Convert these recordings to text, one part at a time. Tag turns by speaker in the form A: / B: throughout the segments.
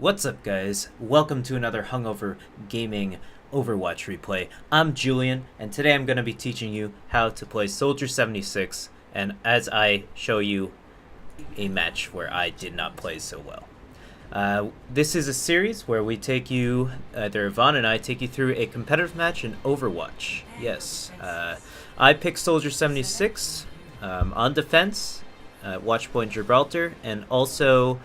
A: What's up, guys? Welcome to another hungover gaming Overwatch replay. I'm Julien, and today I'm going to be teaching you how to play Soldier 76, and as I show you a match where I did not play so well. This is a series where we take you, either Yvonne and I take you through a competitive match in Overwatch. Yes, I picked Soldier 76 on defense, Watchpoint Gibraltar, and also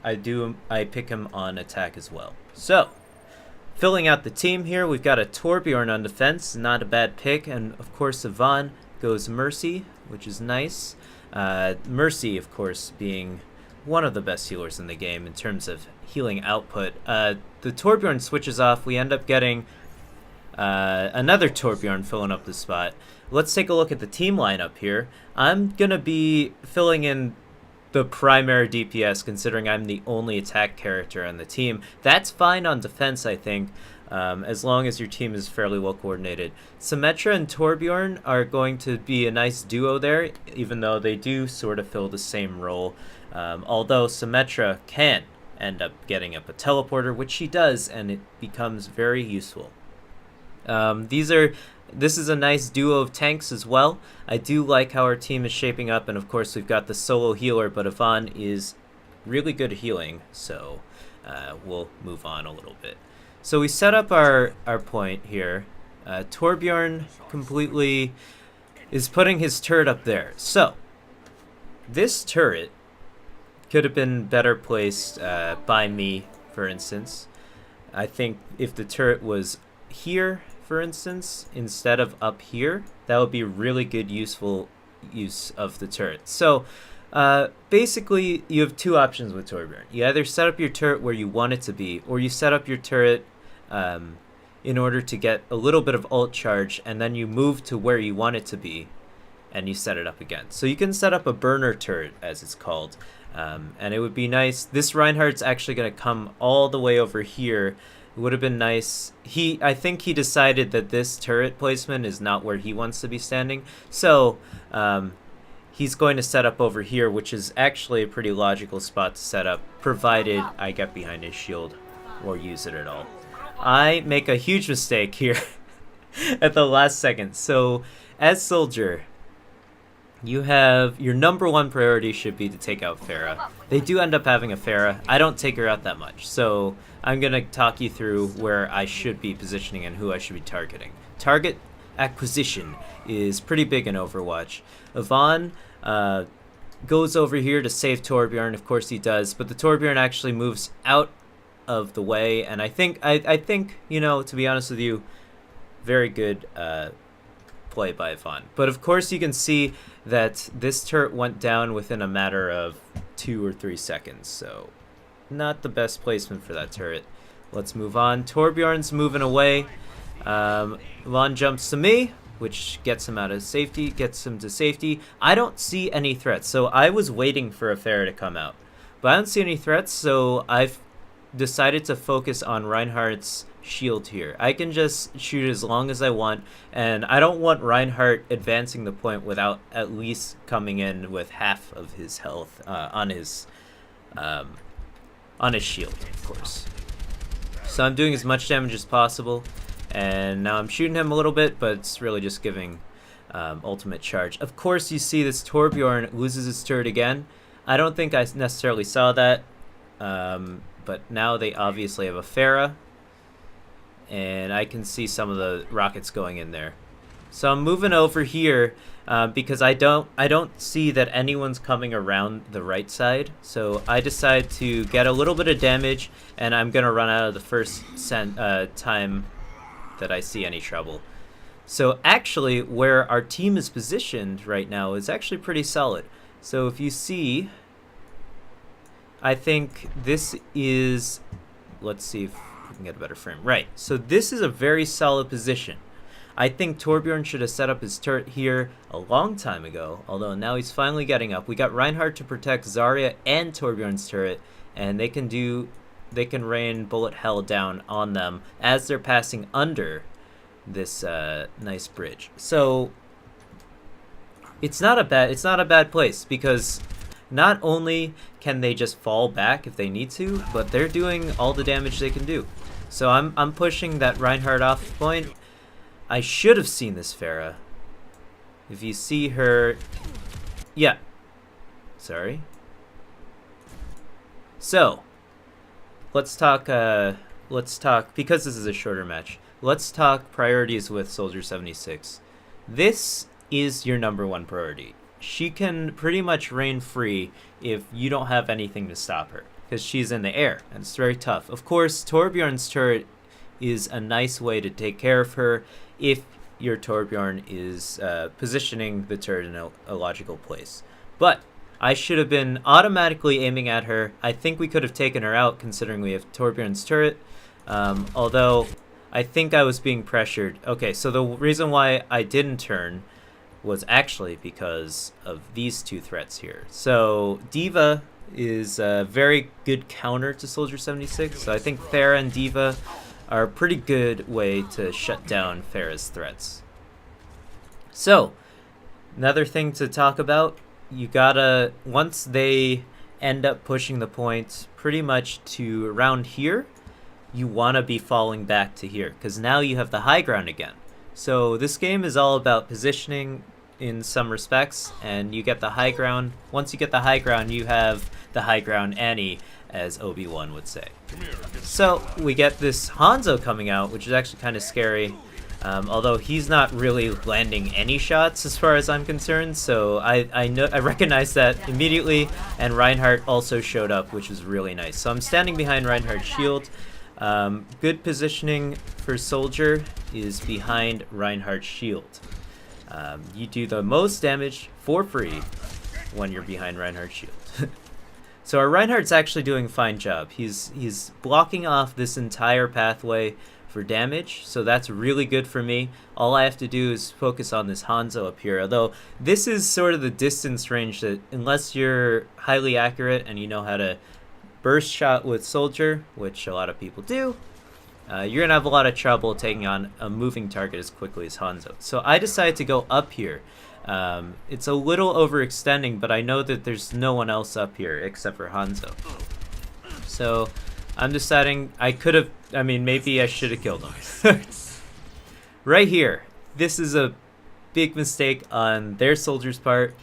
A: I pick him on attack as well. So, filling out the team here, we've got a Torbjorn on defense, not a bad pick, and of course Yvonne goes Mercy, which is nice. Mercy, of course, being one of the best healers in the game in terms of healing output. The Torbjorn switches off, we end up getting another Torbjorn filling up the spot. Let's take a look at the team lineup here. I'm going to be filling in the primary DPS, considering I'm the only attack character on the team. That's fine on defense, I think, as long as your team is fairly well coordinated. Symmetra and Torbjorn are going to be a nice duo there, even though they do sort of fill the same role. Although Symmetra can end up getting up a teleporter, which she does, and it becomes very useful. This is a nice duo of tanks as well. I do like how our team is shaping up, and of course we've got the solo healer, but Yvonne is really good at healing, so we'll move on a little bit. So we set up our point here. Torbjorn completely is putting his turret up there. So this turret could have been better placed by me, for instance. I think if the turret was here, for instance, instead of up here, that would be really good useful use of the turret. So basically you have two options with Torbjorn. You either set up your turret where you want it to be, or you set up your turret in order to get a little bit of ult charge, and then you move to where you want it to be and you set it up again. So you can set up a burner turret, as it's called, and it would be nice. This Reinhardt's actually going to come all the way over here. It would have been nice. I think he decided that this turret placement is not where he wants to be standing. So he's going to set up over here, which is actually a pretty logical spot to set up, provided I get behind his shield or use it at all. I make a huge mistake here at the last second. So as Soldier, you have your number one priority should be to take out Pharah. They do end up having a Pharah. I don't take her out that much, so I'm going to talk you through where I should be positioning and who I should be targeting. Target acquisition is pretty big in Overwatch. Yvonne goes over here to save Torbjorn. Of course he does, but the Torbjorn actually moves out of the way, and I think, you know, to be honest with you, very good play by Yvonne. But of course you can see that this turret went down within a matter of 2 or 3 seconds, so not the best placement for that turret. Let's move on. Torbjorn's moving away. Yvonne jumps to me, which gets him out of safety, gets him to safety. I don't see any threats, so I was waiting for a Pharah to come out, but I don't see any threats, so I've decided to focus on Reinhardt's shield here. I can just shoot as long as I want, and I don't want Reinhardt advancing the point without at least coming in with half of his health on his shield, of course. So I'm doing as much damage as possible, and now I'm shooting him a little bit, but it's really just giving ultimate charge. Of course you see this Torbjorn loses his turret again. I don't think I necessarily saw that, but now they obviously have a Pharah, and I can see some of the rockets going in there. So I'm moving over here because I don't see that anyone's coming around the right side. So I decide to get a little bit of damage, and I'm gonna run out of the first time that I see any trouble. So actually where our team is positioned right now is actually pretty solid. So if you see, I think this is, let's see if we can get a better frame. Right, so this is a very solid position. I think Torbjorn should have set up his turret here a long time ago, although now he's finally getting up. We got Reinhardt to protect Zarya and Torbjorn's turret, and they can rain bullet hell down on them as they're passing under this nice bridge. So it's not a bad place, because not only can they just fall back if they need to, but they're doing all the damage they can do. So I'm pushing that Reinhardt off point. I should have seen this Pharah. If you see her... Yeah. Sorry. So, let's talk, because this is a shorter match, let's talk priorities with Soldier 76. This is your #1 priority. She can pretty much reign free if you don't have anything to stop her, because she's in the air, and it's very tough. Of course, Torbjorn's turret is a nice way to take care of her if your Torbjorn is positioning the turret in a logical place. But I should have been automatically aiming at her. I think we could have taken her out considering we have Torbjorn's turret, although I think I was being pressured. Okay, so the reason why I didn't turn was actually because of these two threats here. So D.Va is a very good counter to Soldier 76, so I think Pharah and D.Va are a pretty good way to shut down Pharah's threats. So, another thing to talk about, you gotta, once they end up pushing the point pretty much to around here, you want to be falling back to here, because now you have the high ground again. So this game is all about positioning in some respects, and you get the high ground. Once you get the high ground, you have the high ground Annie, as Obi-Wan would say. So we get this Hanzo coming out, which is actually kind of scary. Although he's not really landing any shots as far as I'm concerned, so I recognize that immediately, and Reinhardt also showed up, which was really nice. So I'm standing behind Reinhardt's shield. Good positioning for Soldier is behind Reinhardt's shield. You do the most damage for free when you're behind Reinhardt's shield. So our Reinhardt's actually doing a fine job. He's blocking off this entire pathway for damage, so that's really good for me. All I have to do is focus on this Hanzo up here, although this is sort of the distance range that, unless you're highly accurate and you know how to burst shot with Soldier, which a lot of people do, you're gonna have a lot of trouble taking on a moving target as quickly as Hanzo. So I decided to go up here. It's a little overextending, but I know that there's no one else up here except for Hanzo. So I'm deciding maybe I should have killed him. Right here. This is a big mistake on their Soldier's part.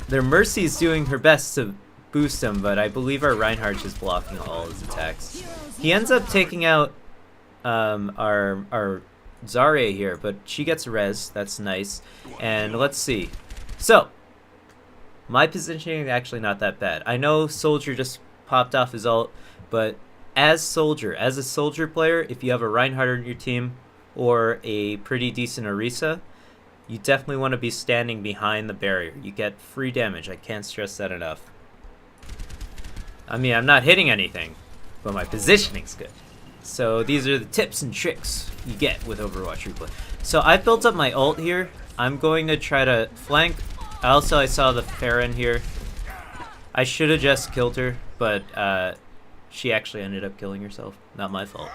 A: Their Mercy is doing her best to boost him, but I believe our Reinhardt is blocking all his attacks. He ends up taking out our Zarya here, but she gets res. That's nice. And let's see. So, my positioning is actually not that bad. I know Soldier just popped off his ult, but as a Soldier player, if you have a Reinhardt on your team or a pretty decent Orisa, you definitely want to be standing behind the barrier. You get free damage. I can't stress that enough. I mean, I'm not hitting anything, but my positioning's good. So these are the tips and tricks you get with Overwatch replay. So I built up my ult here. I'm going to try to flank. I saw the Pharah in here. I should have just killed her, but she actually ended up killing herself. Not my fault.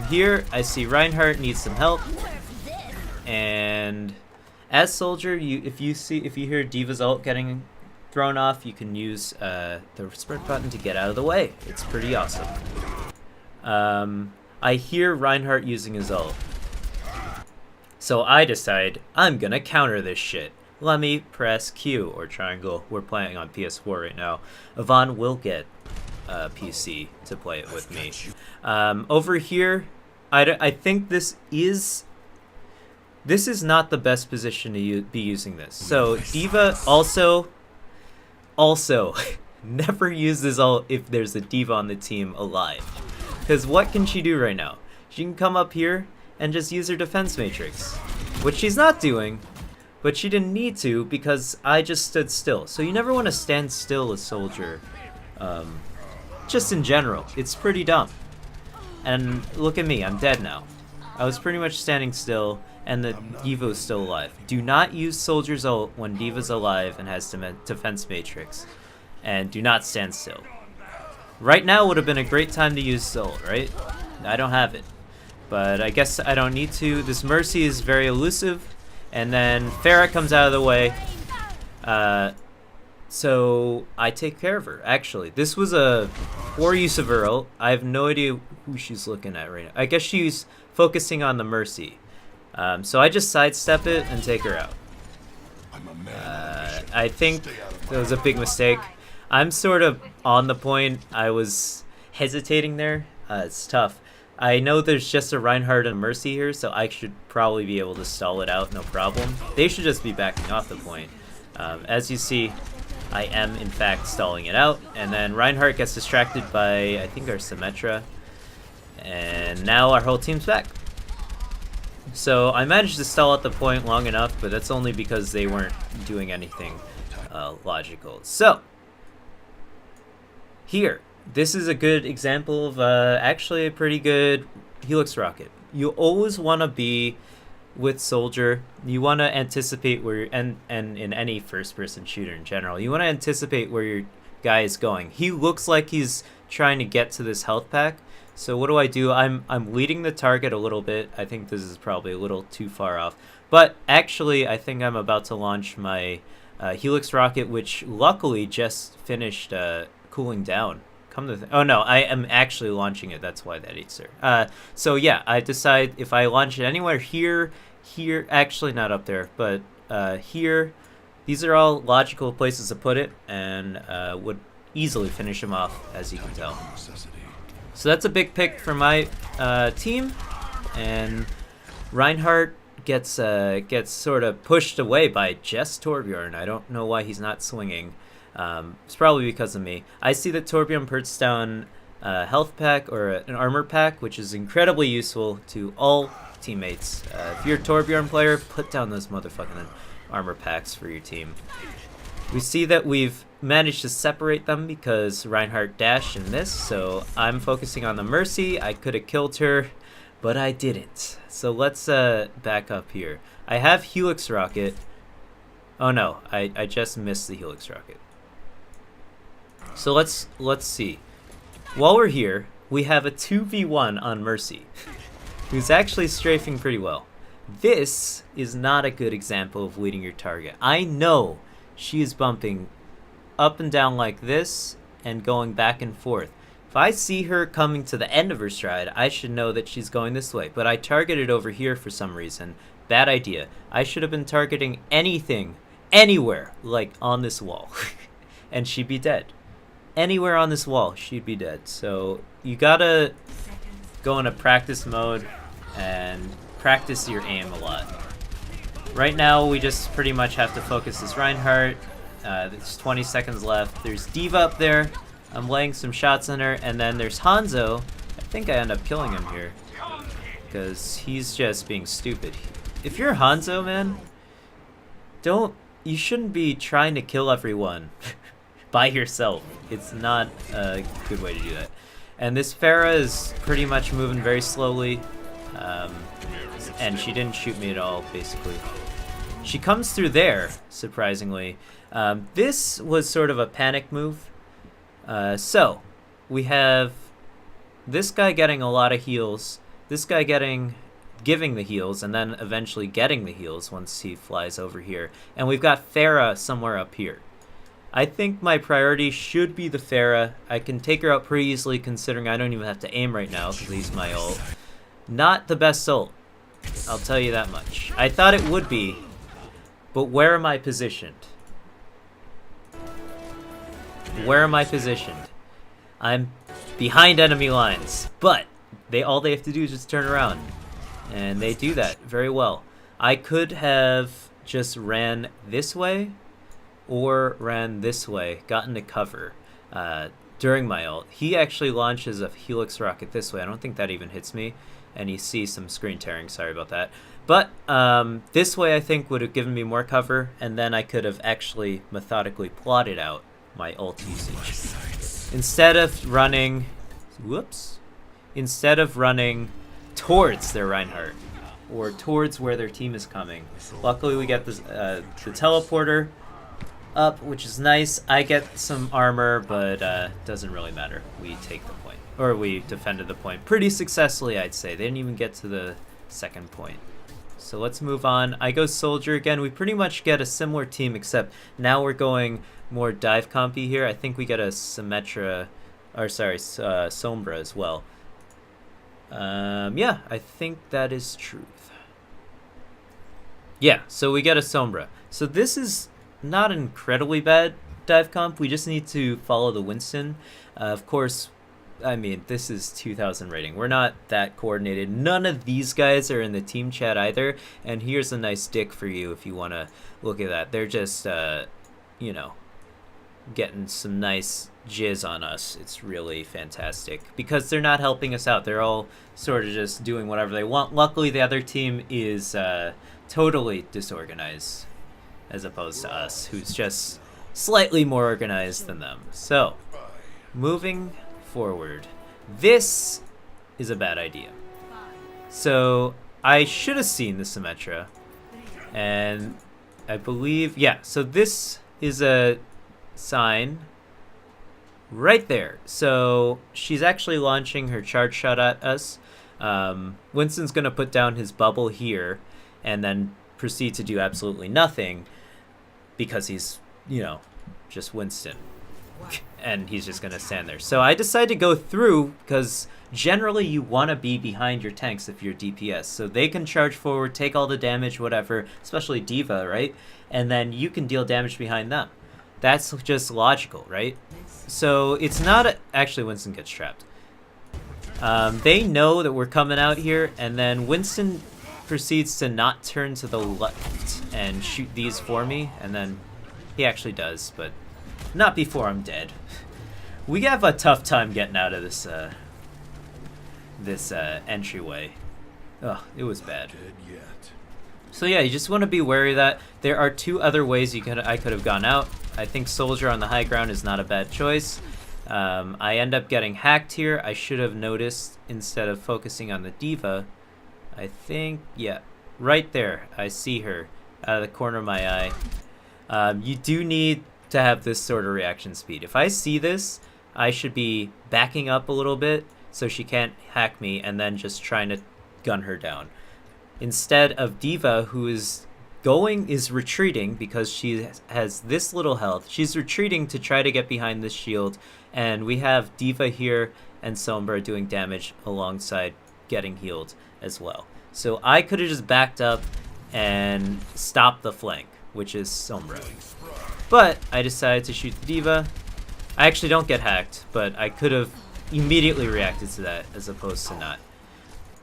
A: Here I see Reinhardt needs some help, and as Soldier, if you hear D.Va's ult getting thrown off, you can use the sprint button to get out of the way. It's pretty awesome. I hear Reinhardt using his ult, so I decide I'm gonna counter this shit. Let me press Q or triangle. We're playing on PS4 right now. Yvonne will get PC to play it with me. Over here, I think this is not the best position to be using this. So D.Va also never use this ult if there's a D.Va on the team alive. Because what can she do right now? She can come up here and just use her defense matrix, which she's not doing, but she didn't need to because I just stood still. So you never want to stand still as Soldier. Just in general, it's pretty dumb. And look at me, I'm dead now. I was pretty much standing still, and the D.Va is still alive. Do not use Soldier's ult when D.Va's alive and has defense matrix. And do not stand still. Right now would have been a great time to use ult, right? I don't have it. But I guess I don't need to. This Mercy is very elusive. And then Pharah comes out of the way. So I take care of her. Actually, this was a poor use of her ult. I have no idea who she's looking at right now. I guess she's focusing on the Mercy. So I just sidestep it and take her out. I think that was a big mistake. I'm sort of on the point. I was hesitating there. It's tough. I know there's just a Reinhardt and a Mercy here, so I should probably be able to stall it out, no problem. They should just be backing off the point. As you see, I am in fact stalling it out, and then Reinhardt gets distracted by, I think, our Symmetra, and now our whole team's back. So I managed to stall out the point long enough, but that's only because they weren't doing anything logical. So, here. This is a good example of actually a pretty good helix rocket. You always want to be with Soldier. You want to anticipate where and in any first-person shooter in general, you want to anticipate where your guy is going. He looks like he's trying to get to this health pack. So what do? I'm leading the target a little bit. I think this is probably a little too far off. But actually, I think I'm about to launch my helix rocket, which luckily just finished cooling down. Oh no, I am actually launching it. That's why that eats her. So yeah, I decide if I launch it anywhere here, actually not up there, but here, these are all logical places to put it, and would easily finish him off, as you can tell. So that's a big pick for my team, and Reinhardt gets sort of pushed away by just Torbjorn. I don't know why he's not swinging. It's probably because of me. I see that Torbjorn puts down a health pack or an armor pack, which is incredibly useful to all teammates. If you're a Torbjorn player, put down those motherfucking armor packs for your team. We see that we've managed to separate them because Reinhardt dashed in this, so I'm focusing on the Mercy. I could have killed her, but I didn't. So let's back up here. I have Helix Rocket. Oh no, I just missed the Helix Rocket. So let's see. While we're here, we have a 2v1 on Mercy, who's actually strafing pretty well. This is not a good example of leading your target. I know she is bumping up and down like this and going back and forth. If I see her coming to the end of her stride, I should know that she's going this way. But I targeted over here for some reason. Bad idea. I should have been targeting anything, anywhere, like on this wall. And she'd be dead. Anywhere on this wall, she'd be dead. So you gotta go into practice mode and practice your aim a lot. Right now, we just pretty much have to focus this Reinhardt. There's 20 seconds left. There's Diva up there. I'm laying some shots on her. And then there's Hanzo. I think I end up killing him here, because he's just being stupid. If you're Hanzo, man, you shouldn't be trying to kill everyone by yourself. It's not a good way to do that. And this Pharah is pretty much moving very slowly. And she didn't shoot me at all, basically. She comes through there, surprisingly. This was sort of a panic move. So, we have this guy getting a lot of heals, this guy giving the heals, and then eventually getting the heals once he flies over here. And we've got Pharah somewhere up here. I think my priority should be the Pharah. I can take her out pretty easily, considering I don't even have to aim right now because he's my ult. Not the best ult, I'll tell you that much. I thought it would be, but where am I positioned? Where am I positioned? I'm behind enemy lines, but all they have to do is just turn around, and they do that very well. I could have just ran this way or ran this way, gotten to cover during my ult. He actually launches a Helix Rocket this way. I don't think that even hits me, and you see some screen tearing, sorry about that. But this way I think would have given me more cover, and then I could have actually methodically plotted out my ult usage. Instead of running towards their Reinhardt, or towards where their team is coming. Luckily we get this, the teleporter up, which is nice. I get some armor, but doesn't really matter. We take the point, or we defended the point pretty successfully, I'd say. They didn't even get to the second point. So let's move on. I go Soldier again. We pretty much get a similar team, except now we're going more dive compy here. I think we get a Symmetra, or sorry, Sombra as well. Yeah, I think that is truth. Yeah, so we get a Sombra. So this is not an incredibly bad dive comp. We just need to follow the Winston. Of course, I mean, this is 2000 rating. We're not that coordinated. None of these guys are in the team chat either. And here's a nice dick for you if you want to look at that. They're just, you know, getting some nice jizz on us. It's really fantastic because they're not helping us out. They're all sort of just doing whatever they want. Luckily, the other team is totally disorganized as opposed to us, who's just slightly more organized than them. So, moving forward. This is a bad idea. So I should have seen the Symmetra, and I believe, yeah, so this is a sign right there. So she's actually launching her charge shot at us. Winston's gonna put down his bubble here and then proceed to do absolutely nothing because he's, you know, just Winston. And he's just going to stand there. So I decided to go through because generally you want to be behind your tanks if you're DPS. So they can charge forward, take all the damage, whatever, especially D.Va, right? And then you can deal damage behind them. That's just logical, right? So it's not... Actually, Winston gets trapped. They know that we're coming out here, and then Winston proceeds to not turn to the left and shoot these for me. And then he actually does, but... not before I'm dead. We have a tough time getting out of this entryway. Ugh, it was bad. So yeah, you just want to be wary of that. There are two other ways I could have gone out. I think Soldier on the high ground is not a bad choice. I end up getting hacked here. I should have noticed instead of focusing on the D.Va. I think, yeah, right there. I see her out of the corner of my eye. You do need to have this sort of reaction speed. If I see this, I should be backing up a little bit so she can't hack me and then just trying to gun her down. Instead of D.Va, who is retreating because she has this little health. She's retreating to try to get behind this shield, and we have D.Va here and Sombra doing damage alongside getting healed as well. So I could have just backed up and stopped the flank, which is Sombra. But I decided to shoot the D.Va. I actually don't get hacked, but I could have immediately reacted to that as opposed to not.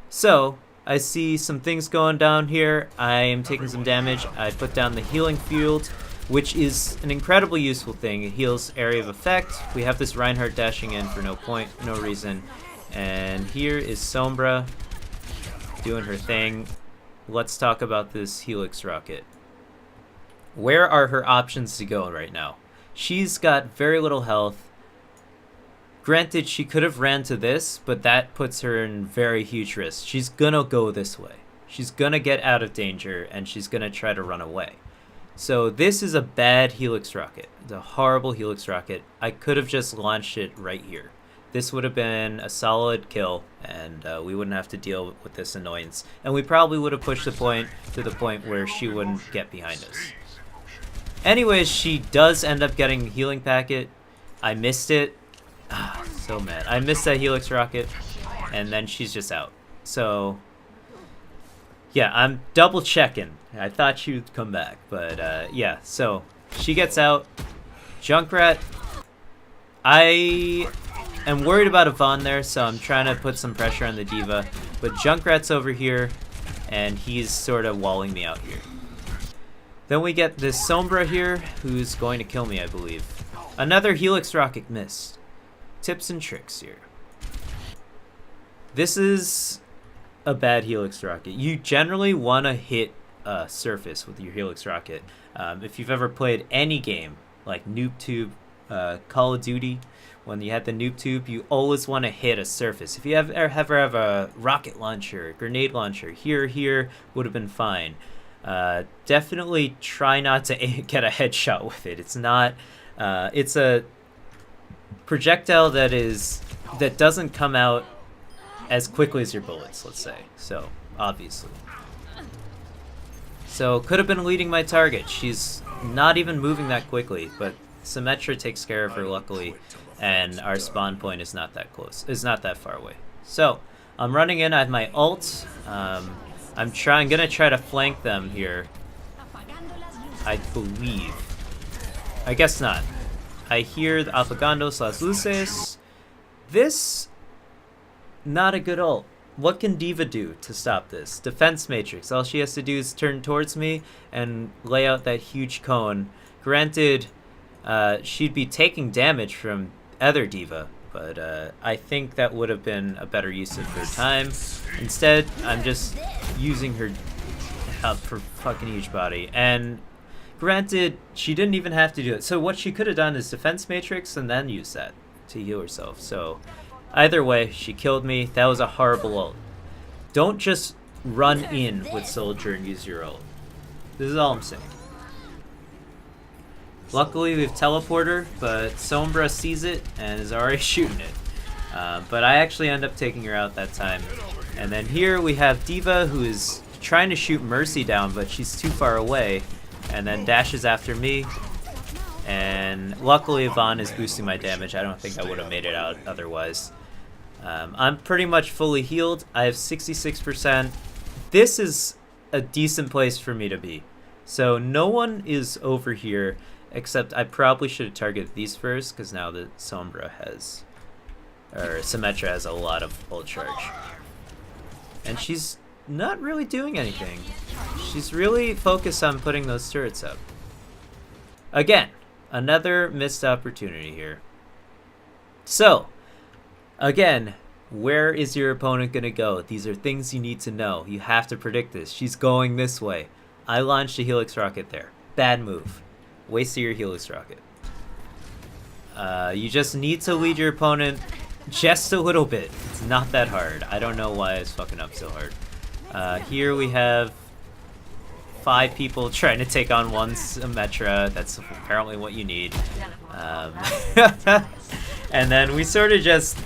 A: So I see some things going down here. I am taking some damage. I put down the healing field, which is an incredibly useful thing. It heals area of effect. We have this Reinhardt dashing in for no point, no reason. And here is Sombra doing her thing. Let's talk about this helix rocket. Where are her options to go right now? She's got very little health. Granted, she could have ran to this, but that puts her in very huge risk. She's gonna go this way. She's gonna get out of danger, and she's gonna try to run away. So this is a bad helix rocket. It's a horrible helix rocket. I could have just launched it right here. This would have been a solid kill, and we wouldn't have to deal with this annoyance. And we probably would have pushed the point to the point where she wouldn't get behind us. Anyways, she does end up getting a healing packet. I missed it. Ah, so mad. I missed that helix rocket, and then she's just out. So, yeah, I'm double checking. I thought she would come back, but yeah, so she gets out. Junkrat, I am worried about Yvonne there, so I'm trying to put some pressure on the D.Va, but Junkrat's over here, and he's sort of walling me out here. Then we get this Sombra here, who's going to kill me, I believe. Another helix rocket missed. Tips and tricks here. This is a bad helix rocket. You generally want to hit a surface with your helix rocket. If you've ever played any game, like Noob Tube, Call of Duty, when you had the Noob Tube, you always want to hit a surface. If you ever have a rocket launcher, grenade launcher, here would have been fine. Definitely try not to get a headshot with it. It's not, it's a projectile that doesn't come out as quickly as your bullets, let's say. So, obviously. So could have been leading my target. She's not even moving that quickly, but Symmetra takes care of her luckily, and our spawn point is not that close. Is not that far away. So I'm running in. I have my ult. I'm gonna try to flank them here. I believe. I guess not. I hear the Apagandos las luces. This, not a good ult. What can D.Va do to stop this? Defense Matrix. All she has to do is turn towards me and lay out that huge cone. Granted, she'd be taking damage from other D.Va, but I think that would have been a better use of her time. Instead, I'm just using her for fucking huge body. And granted, she didn't even have to do it. So what she could have done is Defense Matrix and then use that to heal herself. So either way, she killed me. That was a horrible ult. Don't just run in with Soldier and use your ult. This is all I'm saying. Luckily, we have Teleporter, but Sombra sees it and is already shooting it. But I actually end up taking her out that time. And then here we have D.Va, who is trying to shoot Mercy down, but she's too far away. And then dashes after me. And luckily Yvonne is boosting my damage. I don't think I would have made it out otherwise. I'm pretty much fully healed. I have 66%. This is a decent place for me to be. So no one is over here, except I probably should have targeted these first, because now the Sombra has, or Symmetra has a lot of ult charge. And she's not really doing anything. She's really focused on putting those turrets up. Again, another missed opportunity here. So, again, where is your opponent going to go? These are things you need to know. You have to predict this. She's going this way. I launched a helix rocket there. Bad move. Wasted your helix rocket. You just need to lead your opponent just a little bit. It's not that hard. I don't know why it's fucking up so hard. Here we have 5 people trying to take on one Symmetra. That's apparently what you need. And then we sort of just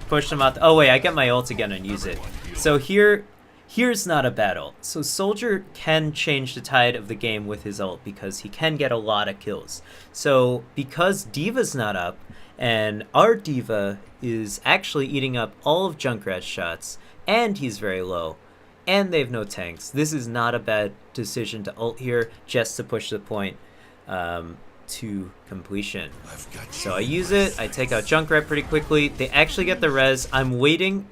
A: push them out. Oh wait, I get my ult again and use it. So here's not a bad ult. So Soldier can change the tide of the game with his ult because he can get a lot of kills. So because D.Va's not up, and our D.Va is actually eating up all of Junkrat's shots, and he's very low, and they have no tanks, this is not a bad decision to ult here just to push the point to completion. So I use it, I take out Junkrat pretty quickly. They actually get the res. I'm waiting.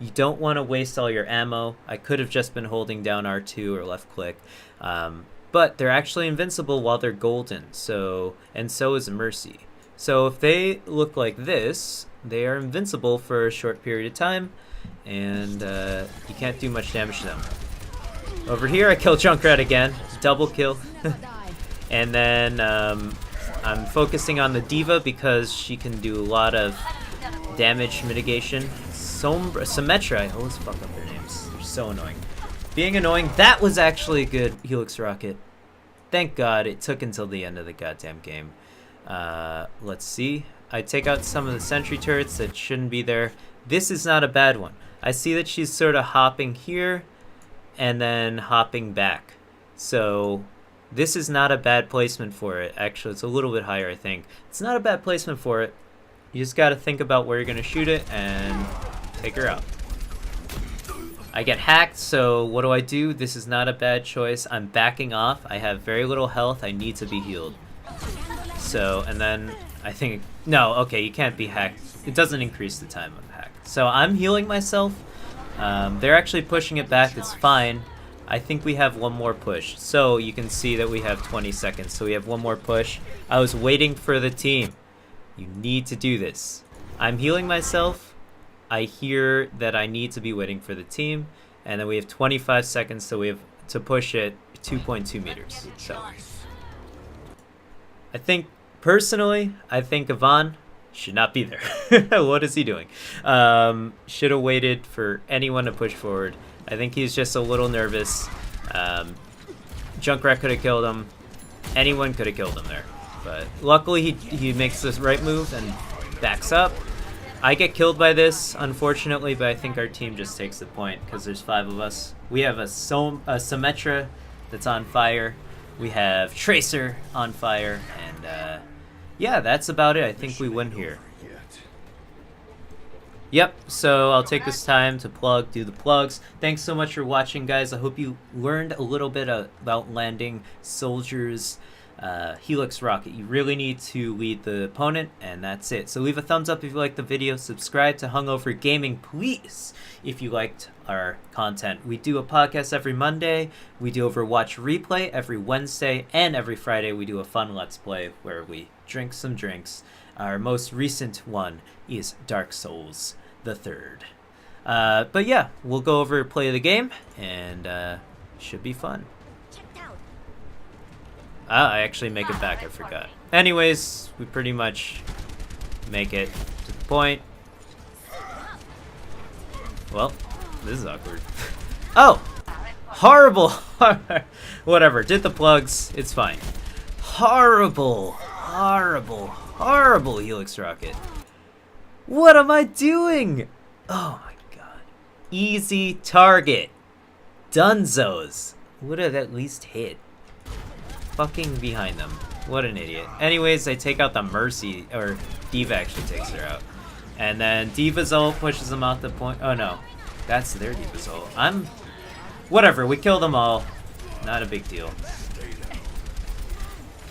A: You don't want to waste all your ammo. I could have just been holding down R2 or left click. But they're actually invincible while they're golden. So, and so is Mercy. So if they look like this, they are invincible for a short period of time, and you can't do much damage to them. Over here, I kill Junkrat again. Double kill. And then I'm focusing on the D.Va because she can do a lot of damage mitigation. Symmetra, I always fuck up their names. They're so annoying. Being annoying, that was actually a good helix rocket. Thank God it took until the end of the goddamn game. Let's see. I take out some of the sentry turrets that shouldn't be there. This is not a bad one. I see that she's sort of hopping here and then hopping back. So this is not a bad placement for it. Actually, it's a little bit higher, I think. It's not a bad placement for it. You just got to think about where you're going to shoot it and take her out. I get hacked, so what do? This is not a bad choice. I'm backing off. I have very little health. I need to be healed. So, and then I think, no, okay, you can't be hacked. It doesn't increase the time of hack. So I'm healing myself. They're actually pushing it back. It's fine. I think we have one more push. So you can see that we have 20 seconds. So we have one more push. I was waiting for the team. You need to do this. I'm healing myself. I hear that I need to be waiting for the team. And then we have 25 seconds, so we have to push it 2.2 meters. So I think, personally, I think Yvonne should not be there. What is he doing? Should have waited for anyone to push forward. I think he's just a little nervous. Junkrat could have killed him. Anyone could have killed him there. But luckily he makes this right move and backs up. I get killed by this, unfortunately, but I think our team just takes the point because there's 5 of us. We have a Symmetra that's on fire. We have Tracer on fire, and yeah, that's about it. I think we win here. Yep, so I'll take this time to do the plugs. Thanks so much for watching, guys. I hope you learned a little bit about landing Soldier's helix rocket. You really need to lead the opponent, and that's it. So leave a thumbs up if you liked the video. Subscribe to Hungover Gaming, please, if you liked our content. We do a podcast every Monday. We do Overwatch replay every Wednesday, and every Friday we do a fun Let's Play where we drink some drinks. Our most recent one is Dark Souls the Third. But yeah, we'll go over play the game, and should be fun. I actually make it back, I forgot. Anyways, we pretty much make it to the point. Well, this is awkward. Oh! Horrible! Whatever, did the plugs, it's fine. Horrible, horrible, horrible helix rocket. What am I doing? Oh my god. Easy target. Dunzos. Would have at least hit. Fucking behind them. What an idiot. Anyways, I take out the Mercy, or Diva actually takes her out. And then Diva's ult pushes them out the point. Oh no. That's their Diva's ult. Whatever, we kill them all. Not a big deal.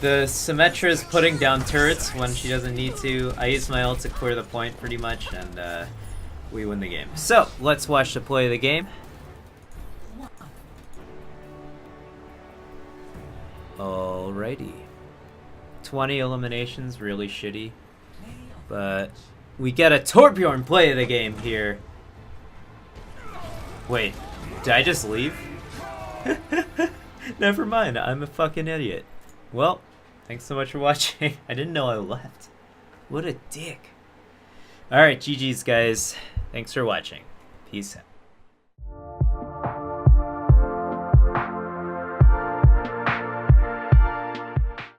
A: The Symmetra is putting down turrets when she doesn't need to. I use my ult to clear the point pretty much, and we win the game. So, let's watch the play of the game. Alrighty. 20 eliminations, really shitty. But we get a Torbjorn play of the game here. Wait, did I just leave? Never mind, I'm a fucking idiot. Well, thanks so much for watching. I didn't know I left. What a dick. Alright, GG's guys. Thanks for watching. Peace out.